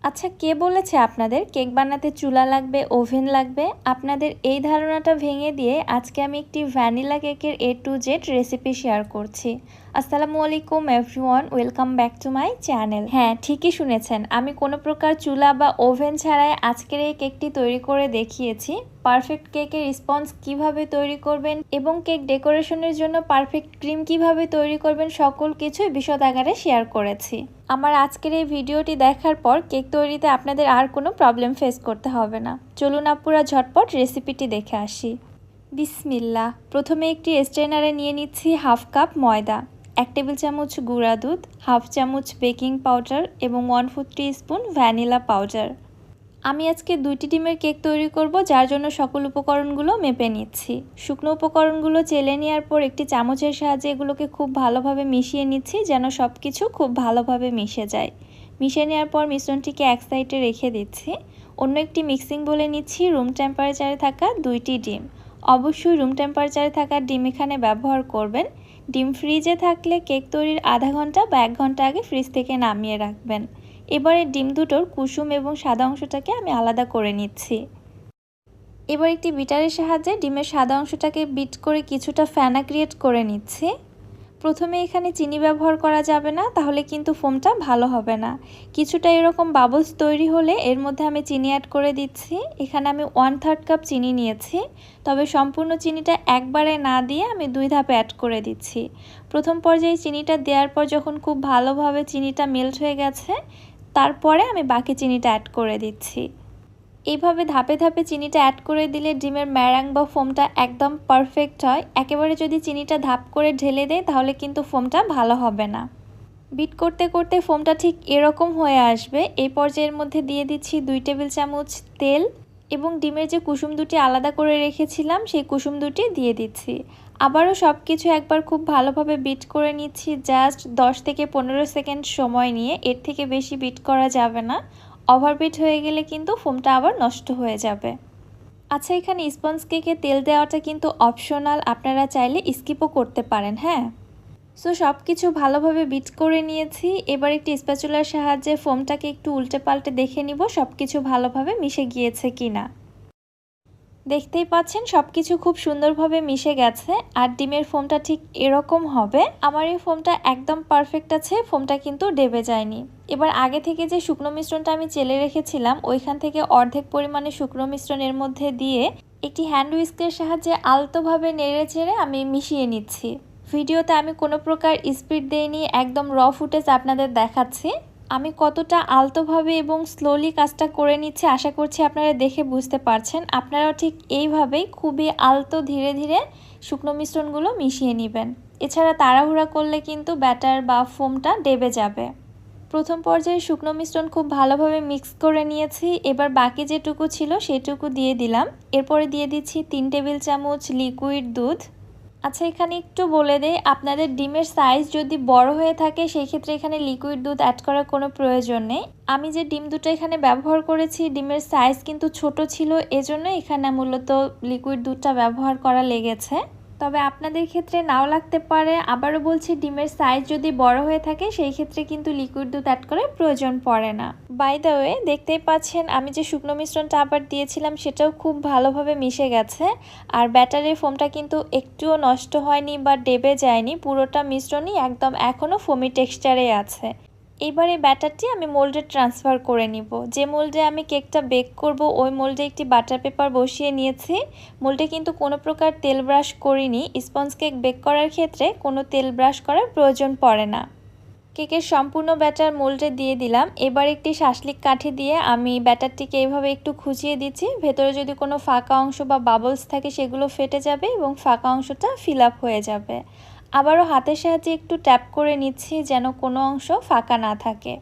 আচ্ছা, কে বলেছে আপনাদের কেক বানাতে চুলা লাগবে, ওভেন লাগবে? আপনাদের এই ধারণাটা ভেঙে দিয়ে আজকে আমি একটি ভ্যানিলা কেকের A to Z recipe share করছি। আসসালামু আলাইকুম everyone, welcome back to my channel. হ্যাঁ, ঠিকই শুনেছেন, আমি কোনো প্রকার চুলা বা ওভেন ছাড়াই আজকের এই কেকটি তৈরি করে দেখিয়েছি। পারফেক্ট কেকের স্পঞ্জ কিভাবে তৈরি করবেন এবং কেক ডেকোরেশনের জন্য পারফেক্ট ক্রিম কিভাবে তৈরি করবেন, সকল কিছুই বিশদ আকারে শেয়ার করেছি। আমার আজকের এই ভিডিওটি দেখার পর কেক তৈরিতে আপনাদের আর কোনো প্রবলেম ফেস করতে হবে না। চলুন আপুরা ঝটপট রেসিপিটি দেখে আসি। বিসমিল্লাহ। প্রথমে একটি স্ট্রেনারে নিয়ে নিচ্ছি হাফ কাপ ময়দা, 1 টেবিল চামচ গুঁড়া দুধ, হাফ চামচ বেকিং পাউডার এবং 1/4 টিস্পুন ভ্যানিলা পাউডার। আমি আজকে 2টি ডিমের কেক তৈরি করব, যার জন্য সকল উপকরণগুলো মেপে নিচ্ছি। শুকনো উপকরণগুলো চেলে নেওয়ার পর একটি চামচের সাহায্যে এগুলোকে খুব ভালোভাবে মিশিয়ে নিচ্ছি, যেন সব কিছু খুব ভালোভাবে মিশে যায়। মিশিয়ে নেওয়ার পর মিশ্রণটিকে এক সাইডে রেখে দিচ্ছি। অন্য একটি মিক্সিং বলে নিচ্ছি রুম টেম্পারেচারে থাকা 2টি ডিম। অবশ্যই রুম টেম্পারেচারে থাকা ডিম এখানে ব্যবহার করবেন। ডিম ফ্রিজে থাকলে কেক তৈরির আধা ঘন্টা বা 1 ঘন্টা আগে ফ্রিজ থেকে নামিয়ে রাখবেন। এবারে ডিম দুটোর কুসুম এবং সাদা অংশটাকে আমি আলাদা করে নিচ্ছি। এবার একটি বিটারের সাহায্যে ডিমের সাদা অংশটাকে বিট করে কিছুটা ফেনা ক্রিয়েট করে নিচ্ছি। প্রথমে এখানে চিনি ব্যবহার করা যাবে না, তাহলে কিন্তু ফোমটা ভালো হবে না। কিছুটা এরকম বাবলস তৈরি হলে এর মধ্যে আমি চিনি অ্যাড করে দিচ্ছি। এখানে আমি 1/3 কাপ চিনি নিয়েছি, তবে সম্পূর্ণ চিনিটা একবারে না দিয়ে আমি 2 ধাপে অ্যাড করে দিচ্ছি। প্রথম পর্যায়ে চিনিটা দেওয়ার পর যখন খুব ভালোভাবে চিনিটা মেল্ট হয়ে গেছে, তারপরে আমি বাকি চিনিটা অ্যাড করে দিচ্ছি। এইভাবে ধাপে ধাপে চিনিটা অ্যাড করে দিলে ডিমের ম্যারাং বা ফোমটা একদম পারফেক্ট হয়। একেবারে যদি চিনিটা ধাপ করে ঢেলে দেয় তাহলে কিন্তু ফোমটা ভালো হবে না। বিট করতে করতে ফোমটা ঠিক এরকম হয়ে আসবে। এই পর্যায়ের মধ্যে দিয়ে দিচ্ছি 2 টেবিল চামচ তেল এবং ডিমের যে কুসুম দুটি আলাদা করে রেখেছিলাম সেই কুসুম দুটি দিয়ে দিচ্ছি। আবারও সব কিছু একবার খুব ভালোভাবে বিট করে নিচ্ছি, জাস্ট 10 থেকে 15 সেকেন্ড সময় নিয়ে। এর থেকে বেশি বিট করা যাবে না, ওভারবিট হয়ে গেলে কিন্তু ফোমটা আবার নষ্ট হয়ে যাবে। আচ্ছা, এখানে স্পঞ্জ কেকে তেল দেওয়াটা কিন্তু অপশনাল, আপনারা চাইলে স্কিপও করতে পারেন। হ্যাঁ, সো সব কিছু ভালোভাবে বিট করে নিয়েছি। এবার একটি স্প্যাচুলার সাহায্যে ফোমটাকে একটু উল্টে পাল্টে দেখে নিব সব কিছু ভালোভাবে মিশে গিয়েছে কিনা। দেখতেই পাচ্ছেন সব কিছু খুব সুন্দরভাবে মিশে গেছে আর ডিমের ফোমটা ঠিক এরকম হবে। আমার এই ফোমটা একদম পারফেক্ট আছে, ফোমটা কিন্তু ডেবে যায়নি। এবার আগে থেকে যে শুকনো মিশ্রণটা আমি চেলে রেখেছিলাম ওইখান থেকে অর্ধেক পরিমাণে শুকনো মিশ্রণ এর মধ্যে দিয়ে একটি হ্যান্ড হুইস্কের সাহায্যে আলতোভাবে নেড়ে চেড়ে আমি মিশিয়ে নিচ্ছি। ভিডিওতে আমি কোনো প্রকার স্পিড দেইনি, একদম র ফুটেজ আপনাদের দেখাচ্ছি। আমি কতটা আলতোভাবে এবং স্লোলি কাজটা করে নিচ্ছি আশা করছি আপনারা দেখে বুঝতে পারছেন। আপনারাও ঠিক এইভাবেই খুবই আলতো ধীরে ধীরে শুকনো মিশ্রণগুলো মিশিয়ে নেবেন। এছাড়া তাড়াহুড়া করলে কিন্তু ব্যাটার বা ফোমটা ডেবে যাবে। প্রথম পর্যায়ে শুকনো মিশ্রণ খুব ভালোভাবে মিক্স করে নিয়েছি। এবার বাকি যেটুকু ছিল সেটুকু দিয়ে দিলাম। এরপরে দিয়ে দিচ্ছি 3 টেবিল চামচ লিকুইড দুধ। আচ্ছা, এখানে একটু বলে দেই, আপনাদের ডিমের সাইজ যদি বড় হয়ে থাকে সেই ক্ষেত্রে এখানে লিকুইড দুধ অ্যাড করার কোনো প্রয়োজন নেই। আমি যে ডিম দুটো এখানে ব্যবহার করেছি ডিমের সাইজ কিন্তু ছোট ছিল, এজন্য এখানে মূলত লিকুইড দুধটা ব্যবহার করা লেগেছে। তবে আপনাদের ক্ষেত্রে নাও লাগতে পারে। আবারও বলছি, ডিমের সাইজ যদি বড় হয়ে থাকে সেই ক্ষেত্রে কিন্তু লিকুইড দুধ অ্যাড করার প্রয়োজন পড়ে না। বাই দ্য ওয়ে, দেখতেই পাচ্ছেন আমি যে শুকনো মিশ্রণটা আবার দিয়েছিলাম সেটাও খুব ভালোভাবে মিশে গেছে আর ব্যাটারের ফোমটা কিন্তু একটুও নষ্ট হয়নি বা ডেবে যায়নি। পুরোটা মিশ্রণই একদম এখনও ফোমি টেক্সচারে আছে। এইবার এই ব্যাটারটি আমি মোল্ডে ট্রান্সফার করে নিব। যে মোল্ডে আমি কেকটা বেক করব ওই মোল্ডে একটি বাটার পেপার বসিয়ে নিয়েছি। মোল্ডে কিন্তু কোনো প্রকার তেল ব্রাশ করিনি। স্পঞ্জ কেক বেক করার ক্ষেত্রে কোনো তেল ব্রাশ করার প্রয়োজন পড়ে না। কেকের সম্পূর্ণ ব্যাটার মোল্ডে দিয়ে দিলাম। এবার একটি শাসলিক কাঠি দিয়ে আমি ব্যাটারটিকে এইভাবে একটু খুঁচিয়ে দিচ্ছি। ভেতরে যদি কোনো ফাঁকা অংশ বা বাবলস থাকে সেগুলো ফেটে যাবে এবং ফাঁকা অংশটা ফিল আপ হয়ে যাবে। আবারও হাতের সাহায্যে একটু ট্যাপ করে নিচ্ছি যেন কোনো অংশ ফাঁকা না থাকে।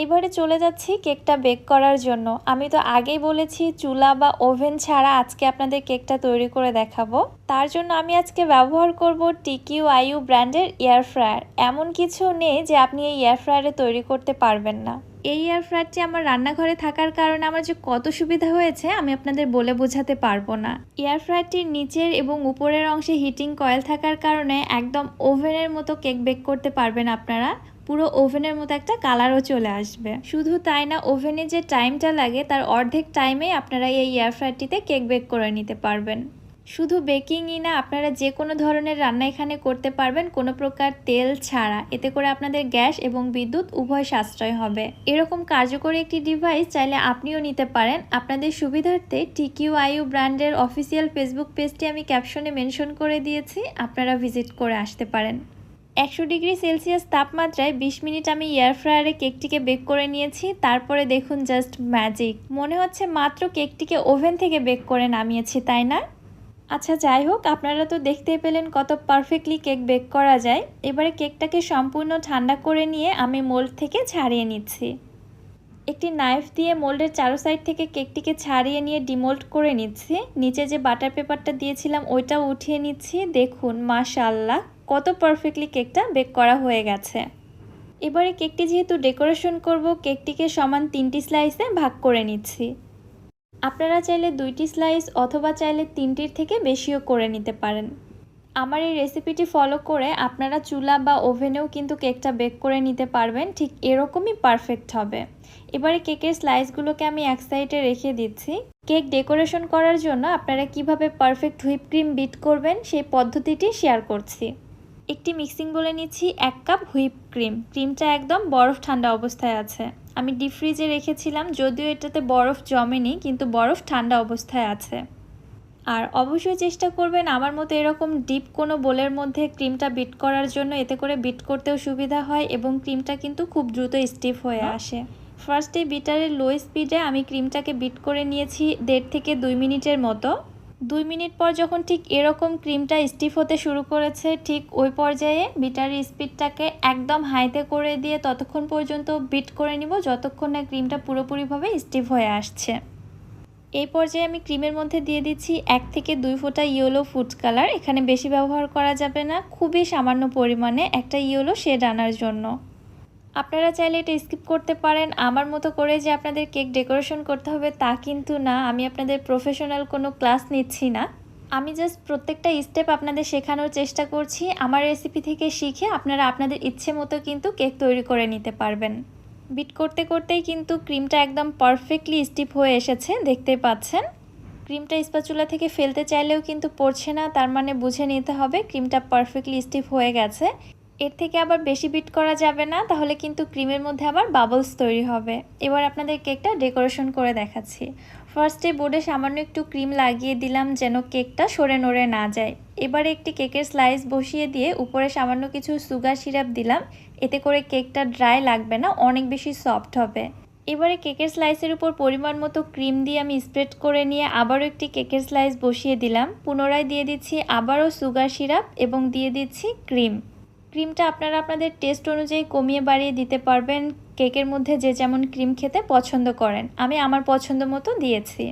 এবারে চলে যাচ্ছি কেকটা বেক করার জন্য। আমি তো আগেই বলেছি চুলা বা ওভেন ছাড়া আজকে আপনাদের কেকটা তৈরি করে দেখাবো। তার জন্য আমি আজকে ব্যবহার করব TQIU ব্র্যান্ডের এয়ার ফ্রায়ার। এমন কিছু নেই যে আপনি এই এয়ার ফ্রায়ারে তৈরি করতে পারবেন না। এই এয়ার ফ্রায়ারটি আমার রান্নাঘরে থাকার কারণে আমার যে কত সুবিধা হয়েছে আমি আপনাদের বলে বোঝাতে পারবো না। এয়ার ফ্রায়ারটির নিচের এবং উপরের অংশে হিটিং কয়েল থাকার কারণে একদম ওভেনের মতো কেক বেক করতে পারবেন আপনারা। পুরো ওভেনের মতো একটা কালারও চলে আসবে। শুধু তাই না, ওভেনে যে টাইমটা লাগে তার অর্ধেক টাইমে আপনারা এই এয়ার ফ্রায়ারটিতে কেক বেক করে নিতে পারবেন। শুধু বেকিংই না, আপনারা যে কোনো ধরনের রান্না এখানে করতে পারবেন কোনো প্রকার তেল ছাড়া। এতে করে আপনাদের গ্যাস এবং বিদ্যুৎ উভয় সাশ্রয় হবে। এরকম কার্যকরী একটি ডিভাইস চাইলে আপনিও নিতে পারেন। আপনাদের সুবিধার্থে TQIU ব্র্যান্ডের অফিসিয়াল ফেসবুক পেজটি আমি ক্যাপশনে মেনশন করে দিয়েছি, আপনারা ভিজিট করে আসতে পারেন। 100 ডিগ্রি সেলসিয়াস তাপমাত্রায় 20 মিনিট আমি এয়ার ফ্রায়ারে কেকটিকে বেক করে নিয়েছি। তারপরে দেখুন, জাস্ট ম্যাজিক, মনে হচ্ছে মাত্র কেকটিকে ওভেন থেকে বেক করে নামিয়েছি, তাই না? আচ্ছা, যাই হোক, আপনারা তো দেখতেই পেলেন কত পারফেক্টলি কেক বেক করা যায়। এবারে কেকটাকে সম্পূর্ণ ঠান্ডা করে নিয়ে আমি মোল্ড থেকে ছাড়িয়ে নিচ্ছি। একটি নাইফ দিয়ে মোল্ডের চারো সাইড থেকে কেকটিকে ছাড়িয়ে নিয়ে ডিমোল্ড করে নিচ্ছি। নিচে যে বাটার পেপারটা দিয়েছিলাম ওইটাও উঠিয়ে নিচ্ছি। দেখুন, মাশাআল্লাহ, কত পারফেক্টলি কেকটা বেক করা হয়ে গেছে। এবারে কেকটি যেহেতু ডেকোরেশন করব, কেকটিকে সমান 3টি স্লাইসে ভাগ করে নিচ্ছি। আপনারা চাইলে 2টি স্লাইস অথবা চাইলে 3টির থেকে বেশিও করে নিতে পারেন। আমার এই রেসিপিটি ফলো করে আপনারা চুলা বা ওভেনেও কিন্তু কেকটা বেক করে নিতে পারবেন, ঠিক এরকমই পারফেক্ট হবে। এবারে কেকের স্লাইসগুলোকে আমি এক সাইডে রেখে দিচ্ছি। কেক ডেকোরেশন করার জন্য আপনারা কিভাবে পারফেক্ট হুইপ ক্রিম বিট করবেন সেই পদ্ধতিটি শেয়ার করছি। একটি মিক্সিং বলে নিচ্ছি 1 কাপ হুইপ ক্রিম। ক্রিমটা একদম বরফ ঠান্ডা অবস্থায় আছে। আমি ডিপ ফ্রিজে রেখেছিলাম, যদিও এটাতে বরফ জমেনি, কিন্তু বরফ ঠান্ডা অবস্থায় আছে। আর অবশ্যই চেষ্টা করবেন আমার মতো এরকম ডিপ কোনো বোলের মধ্যে ক্রিমটা বিট করার জন্য, এতে করে বিট করতেও সুবিধা হয় এবং ক্রিমটা কিন্তু খুব দ্রুত স্টিফ হয়ে আসে। ফার্স্টে বিটারের লো স্পিডে আমি ক্রিমটাকে বিট করে নিয়েছি 1.5 থেকে 2 মিনিটের মতো। 2 মিনিট পর যখন ঠিক এরকম ক্রিমটা স্টিফ হতে শুরু করেছে, ঠিক ওই পর্যায়ে বিটারের স্পিডটাকে একদম হাইতে করে দিয়ে ততক্ষণ পর্যন্ত বিট করে নিব যতক্ষণ না ক্রিমটা পুরোপুরিভাবে স্টিফ হয়ে আসছে। এই পর্যায়ে আমি ক্রিমের মধ্যে দিয়ে দিচ্ছি 1 থেকে 2 ফোঁটা ইয়েলো ফুড কালার। এখানে বেশি ব্যবহার করা যাবে না, খুবই সামান্য পরিমাণে একটা ইয়েলো শেড আনার জন্য। আপনারা চাইলে এটা স্কিপ করতে পারেন। আমার মতো করে যে আপনাদের কেক ডেকোরেশন করতে হবে তা কিন্তু না, আমি আপনাদের প্রফেশনাল কোনো ক্লাস নিচ্ছি না। আমি জাস্ট প্রত্যেকটা স্টেপ আপনাদের শেখানোর চেষ্টা করছি। আমার রেসিপি থেকে শিখে আপনারা আপনাদের ইচ্ছে মতো কিন্তু কেক তৈরি করে নিতে পারবেন। বিট করতে করতেই কিন্তু ক্রিমটা একদম পারফেক্টলি স্টিফ হয়ে এসেছে, দেখতেই পাচ্ছেন। ক্রিমটা স্প্যাচুলা থেকে ফেলতে চাইলেও কিন্তু পড়ছে না, তার মানে বুঝে নিতে হবে ক্রিমটা পারফেক্টলি স্টিফ হয়ে গেছে। এর থেকে আবার বেশি বিট করা যাবে না, তাহলে কিন্তু ক্রিমের মধ্যে আবার বাবলস তৈরি হবে। এবার আপনাদের কেকটা ডেকোরেশন করে দেখাচ্ছি। ফার্স্টে বোর্ডে সামান্য একটু ক্রিম লাগিয়ে দিলাম যেন কেকটা সরে নড়ে না যায়। এবারে একটি কেকের স্লাইস বসিয়ে দিয়ে উপরে সামান্য কিছু সুগার সিরাপ দিলাম, এতে করে কেকটা ড্রাই লাগবে না, অনেক বেশি সফট হবে। এবারে কেকের স্লাইসের উপর পরিমাণ মতো ক্রিম দিয়ে আমি স্প্রেড করে নিয়ে আবারও একটি কেকের স্লাইস বসিয়ে দিলাম। পুনরায় দিয়ে দিচ্ছি আবারও সুগার সিরাপ এবং দিয়ে দিচ্ছি ক্রিম। ক্রিমটা আপনারা আপনাদের টেস্ট অনুযায়ী কমিয়ে বাড়িয়ে দিতে পারবেন, কেকের মধ্যে যে যেমন ক্রিম খেতে পছন্দ করেন। আমি আমার পছন্দ মতো দিয়েছি।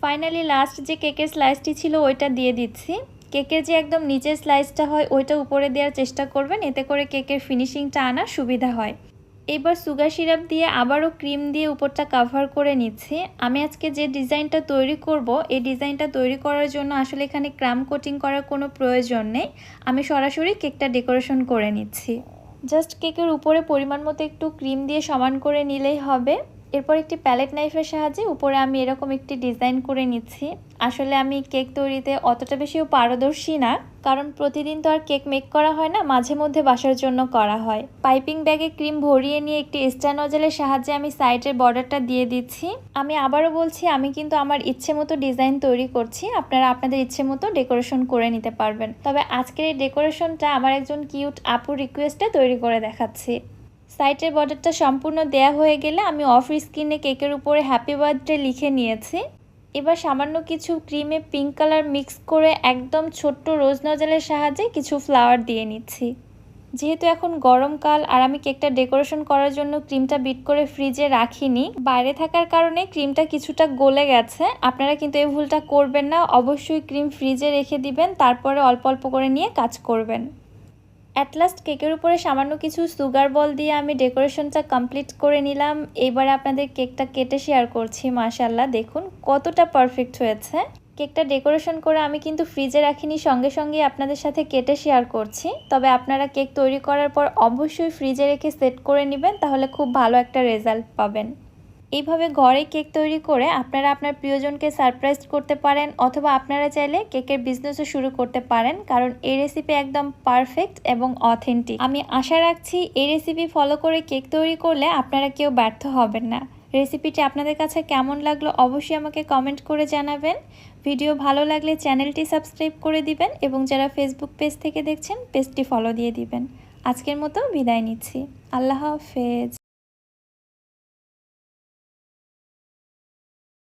ফাইনালি লাস্ট যে কেকের স্লাইসটি ছিল ওইটা দিয়ে দিচ্ছি। কেকের যে একদম নিচের স্লাইসটা হয় ওইটা উপরে দেওয়ার চেষ্টা করবেন, এতে করে কেকের ফিনিশিংটা আনা সুবিধা হয়। এবার সুগার সিরাপ দিয়ে আবারও ক্রিম দিয়ে উপরটা কাভার করে নিচ্ছি। আমি আজকে যে ডিজাইনটা তৈরি করব, এই ডিজাইনটা তৈরি করার জন্য আসলে এখানে ক্রাম কোটিং করার কোনো প্রয়োজন নেই, আমি সরাসরি কেকটা ডেকোরেশন করে নিচ্ছি। জাস্ট কেকের উপরে পরিমাণ মতো একটু ক্রিম দিয়ে সমান করে নিলেই হবে। এরপর একটি প্যালেট নাইফের সাহায্যে উপরে আমি এরকম একটি ডিজাইন করে নিচ্ছি। আসলে আমি কেক তৈরিতে অতটা বেশিও পারদর্শী না, কারণ প্রতিদিন তো আর কেক মেক করা হয় না, মাঝে মধ্যে বাসার জন্য করা হয়। পাইপিং ব্যাগে ক্রিম ভরিয়ে নিয়ে একটি স্টার নজলের সাহায্যে আমি সাইডের বর্ডারটা দিয়ে দিচ্ছি। আমি আবারও বলছি, আমি কিন্তু আমার ইচ্ছে মতো ডিজাইন তৈরি করছি, আপনারা আপনাদের ইচ্ছে মতো ডেকোরেশন করে নিতে পারবেন। তবে আজকের এই ডেকোরেশনটা আমার একজন কিউট আপুর রিকোয়েস্টে তৈরি করে দেখাচ্ছি। সাইডের বর্ডারটা সম্পূর্ণ দেয়া হয়ে গেলে আমি অফ স্ক্রিনে কেকের উপরে হ্যাপি বার্থডে লিখে নিয়েছি। এবার সামান্য কিছু ক্রিমে পিঙ্ক কালার মিক্স করে একদম ছোট্ট রোজ নজলের সাহায্যে কিছু ফ্লাওয়ার দিয়ে নিচ্ছি। যেহেতু এখন গরমকাল আর আমি কেকটা ডেকোরেশন করার জন্য ক্রিমটা বিট করে ফ্রিজে রাখিনি, বাইরে থাকার কারণে ক্রিমটা কিছুটা গলে গেছে। আপনারা কিন্তু এই ভুলটা করবেন না, অবশ্যই ক্রিম ফ্রিজে রেখে দিবেন, তারপরে অল্প অল্প করে নিয়ে কাজ করবেন। অ্যাট লাস্ট কেকের উপরে সামান্য কিছু সুগার বল দিয়ে আমি ডেকোরেশনটা কমপ্লিট করে নিলাম। এবারে আপনাদের কেকটা কেটে শেয়ার করছি। মাশাআল্লাহ, দেখুন কতটা পারফেক্ট হয়েছে। কেকটা ডেকোরেশন করে আমি কিন্তু ফ্রিজে রাখিনি, সঙ্গে সঙ্গে আপনাদের সাথে কেটে শেয়ার করছি। তবে আপনারা কেক তৈরি করার পর অবশ্যই ফ্রিজে রেখে সেট করে নেবেন, তাহলে খুব ভালো একটা রেজাল্ট পাবেন। এইভাবে ঘরে কেক তৈরি করে আপনারা আপনার প্রিয়জনকে সারপ্রাইজ করতে পারেন, অথবা আপনারা চাইলে কেকের বিজনেসও শুরু করতে পারেন, কারণ এই রেসিপি একদম পারফেক্ট এবং অথেন্টিক। আমি আশা রাখছি এই রেসিপি ফলো করে কেক তৈরি করলে আপনারা কেউ ব্যর্থ হবেন না। রেসিপিটি আপনাদের কাছে কেমন লাগলো অবশ্যই আমাকে কমেন্ট করে জানাবেন। ভিডিও ভালো লাগলে চ্যানেলটি সাবস্ক্রাইব করে দিবেন এবং যারা ফেসবুক পেজ থেকে দেখছেন পেজটি ফলো দিয়ে দিবেন। আজকের মতো বিদায় নিচ্ছি। আল্লাহ হাফেজ।